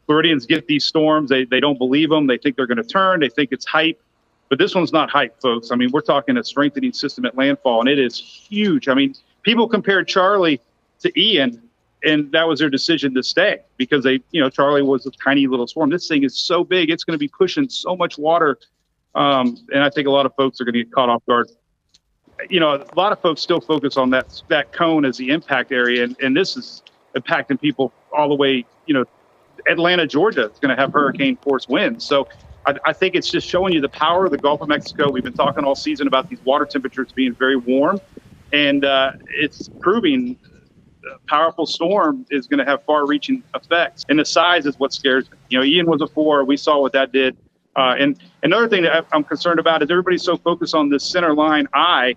Floridians get these storms. They don't believe them. They think they're going to turn. They think it's hype. But this one's not hype, folks. I mean, we're talking a strengthening system at landfall, and it is huge. I mean, people compared Charlie to Ian, and that was their decision to stay because Charlie was a tiny little storm. This thing is so big. It's going to be pushing so much water. And I think a lot of folks are going to get caught off guard. A lot of folks still focus on that cone as the impact area. And this is impacting people all the way, Atlanta, Georgia is going to have hurricane force winds. So I think it's just showing you the power of the Gulf of Mexico. We've been talking all season about these water temperatures being very warm, and it's proving a powerful storm is going to have far-reaching effects. And the size is what scares me. Ian was a 4. We saw what that did. And another thing that I'm concerned about is everybody's so focused on this center line eye,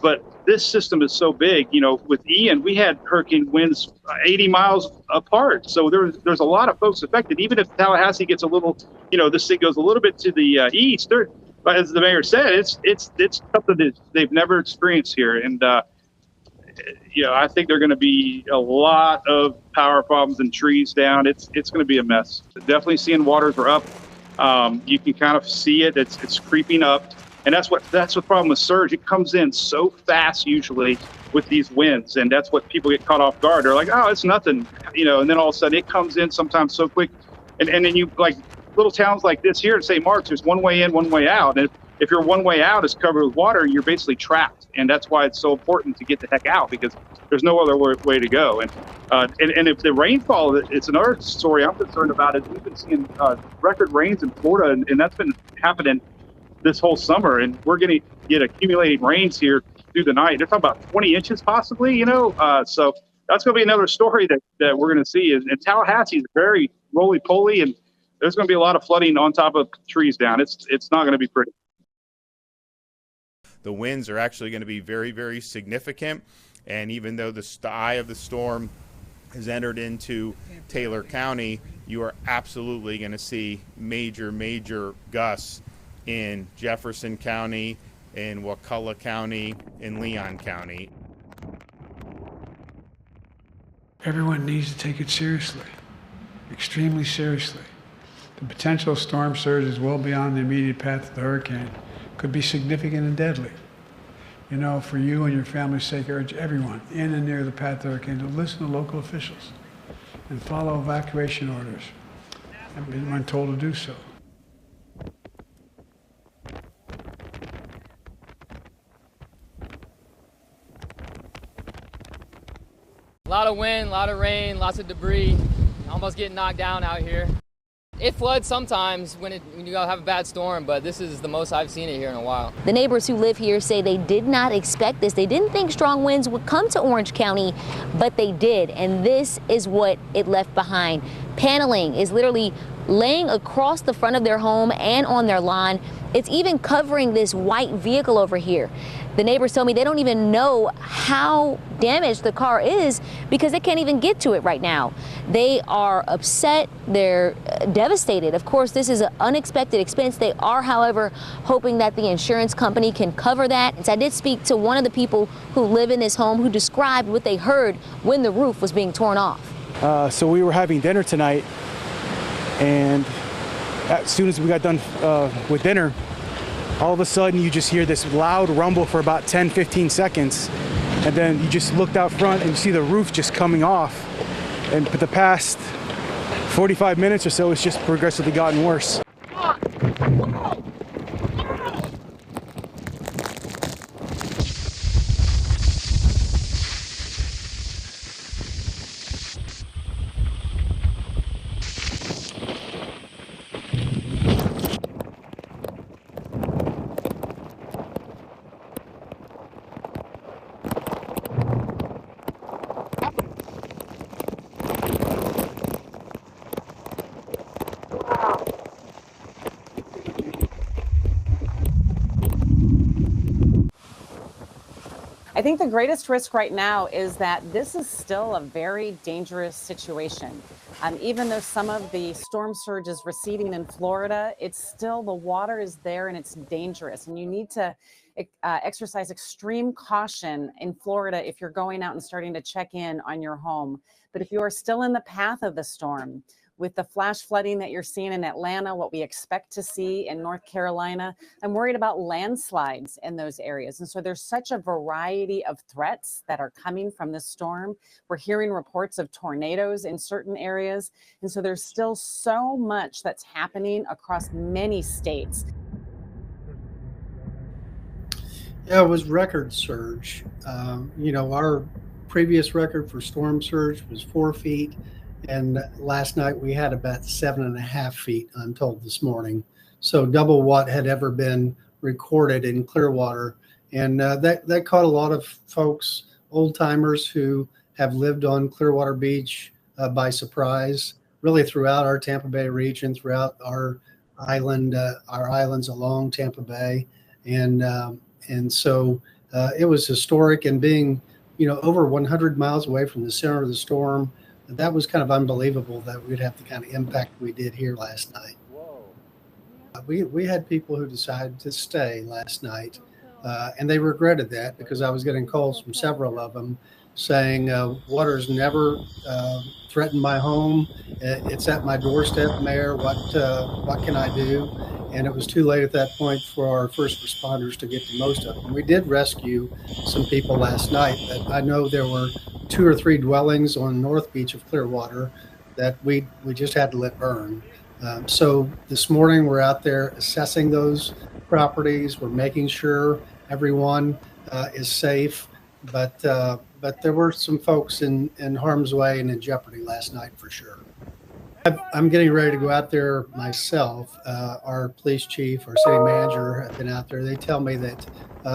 but this system is so big. With Ian, we had hurricane winds 80 miles apart. So there's a lot of folks affected. Even if Tallahassee gets a little, this thing goes a little bit to the east, but as the mayor said, it's something that they've never experienced here. And, I think there are going to be a lot of power problems and trees down. It's going to be a mess. Definitely seeing waters are up. You can kind of see it. It's creeping up. And that's the problem with surge. It comes in so fast usually with these winds, and that's what people get caught off guard. They're like, oh, it's nothing, and then all of a sudden it comes in sometimes so quick. And then you, like little towns like this here in St. Mark's, there's one way in, one way out. And if your one way out is covered with water, you're basically trapped. And that's why it's so important to get the heck out, because there's no other way to go. And if the rainfall, it's another story I'm concerned about. Is we've been seeing record rains in Florida, and that's been happening this whole summer, and we're going to get accumulating rains here through the night. They're talking about 20 inches possibly, so that's going to be another story that we're going to see. And Tallahassee is very roly-poly, and there's going to be a lot of flooding on top of trees down. It's not going to be pretty. The winds are actually going to be very, very significant, and even though the eye of the storm has entered into Taylor County, you are absolutely going to see major gusts in Jefferson County, in Wakulla County, in Leon County. Everyone needs to take it seriously, extremely seriously. The potential storm surge is well beyond the immediate path of the hurricane. Could be significant and deadly. For you and your family's sake, I urge everyone in and near the path of the hurricane to listen to local officials and follow evacuation orders when told to do so. A lot of wind, a lot of rain, lots of debris, almost getting knocked down out here. It floods sometimes when you have a bad storm, but this is the most I've seen it here in a while. The neighbors who live here say they did not expect this. They didn't think strong winds would come to Orange County, but they did, and this is what it left behind. Paneling is literally laying across the front of their home and on their lawn. It's even covering this white vehicle over here. The neighbors tell me they don't even know how damaged the car is because they can't even get to it right now. They are upset. They're devastated. Of course, this is an unexpected expense. They are, however, hoping that the insurance company can cover that. And so I did speak to one of the people who live in this home who described what they heard when the roof was being torn off. So we were having dinner tonight, and as soon as we got done with dinner, all of a sudden you just hear this loud rumble for about 10-15 seconds, and then you just looked out front and you see the roof just coming off. And for the past 45 minutes or so, it's just progressively gotten worse. I think the greatest risk right now is that this is still a very dangerous situation. Even though some of the storm surge is receding in Florida, it's still, the water is there and it's dangerous. And you need to exercise extreme caution in Florida if you're going out and starting to check in on your home. But if you are still in the path of the storm, with the flash flooding that you're seeing in Atlanta, what we expect to see in North Carolina, I'm worried about landslides in those areas. And so there's such a variety of threats that are coming from this storm. We're hearing reports of tornadoes in certain areas. And so there's still so much that's happening across many states. Yeah, it was record surge. Our previous record for storm surge was 4 feet. And last night we had about 7.5 feet, I'm told this morning. So double what had ever been recorded in Clearwater. And that caught a lot of folks, old timers who have lived on Clearwater Beach by surprise, really throughout our Tampa Bay region, throughout our islands along Tampa Bay. And so it was historic, and being, over 100 miles away from the center of the storm, that was kind of unbelievable that we'd have the kind of impact we did here last night. Whoa. We had people who decided to stay last night, and they regretted that, because I was getting calls from several of them saying, water's never threatened my home. It's at my doorstep, Mayor. What can I do? And it was too late at that point for our first responders to get to most of them. We did rescue some people last night, but I know there were 2 or 3 dwellings on North Beach of Clearwater that we just had to let burn. So this morning we're out there assessing those properties. We're making sure everyone is safe, but there were some folks in harm's way and in jeopardy last night for sure. I'm getting ready to go out there myself. Our police chief, our city manager have been out there. They tell me that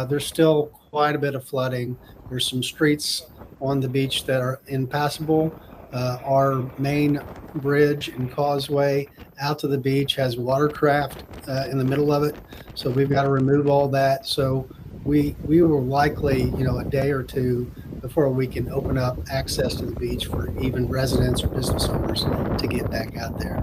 there's still quite a bit of flooding. There's some streets on the beach that are impassable. Our main bridge and causeway out to the beach has watercraft in the middle of it. So we've got to remove all that. So we will likely, a day or two before we can open up access to the beach for even residents or business owners to get back out there.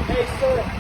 Hey, sir.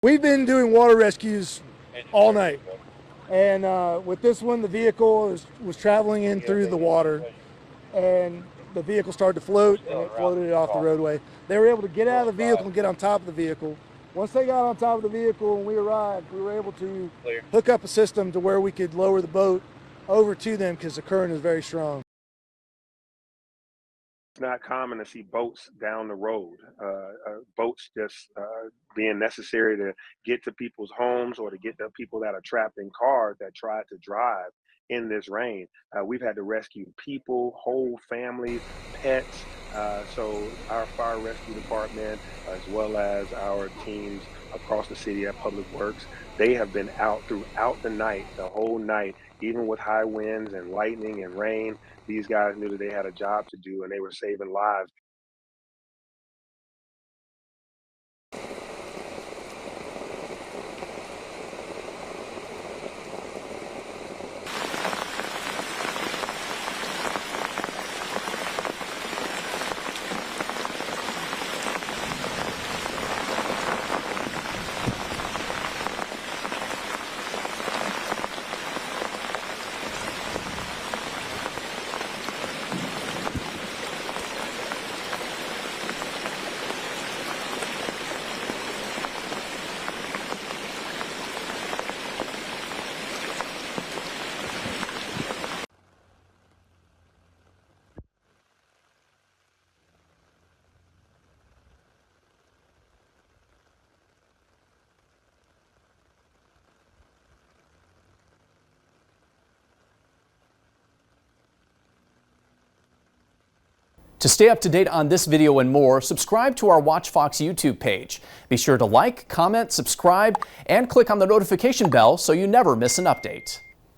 We've been doing water rescues all night. And with this one, the vehicle was traveling in through the water, and the vehicle started to float, and it floated off the roadway. They were able to get out of the vehicle and get on top of the vehicle. Once they got on top of the vehicle and we arrived, we were able to hook up a system to where we could lower the boat over to them because the current is very strong. It's not common to see boats down the road, boats just being necessary to get to people's homes or to get to people that are trapped in cars that try to drive in this rain. We've had to rescue people, whole families, pets. So our fire rescue department, as well as our teams across the city at Public Works, they have been out throughout the night, the whole night, even with high winds and lightning and rain. These guys knew that they had a job to do, and they were saving lives. To stay up to date on this video and more, subscribe to our Watch Fox YouTube page. Be sure to like, comment, subscribe, and click on the notification bell so you never miss an update.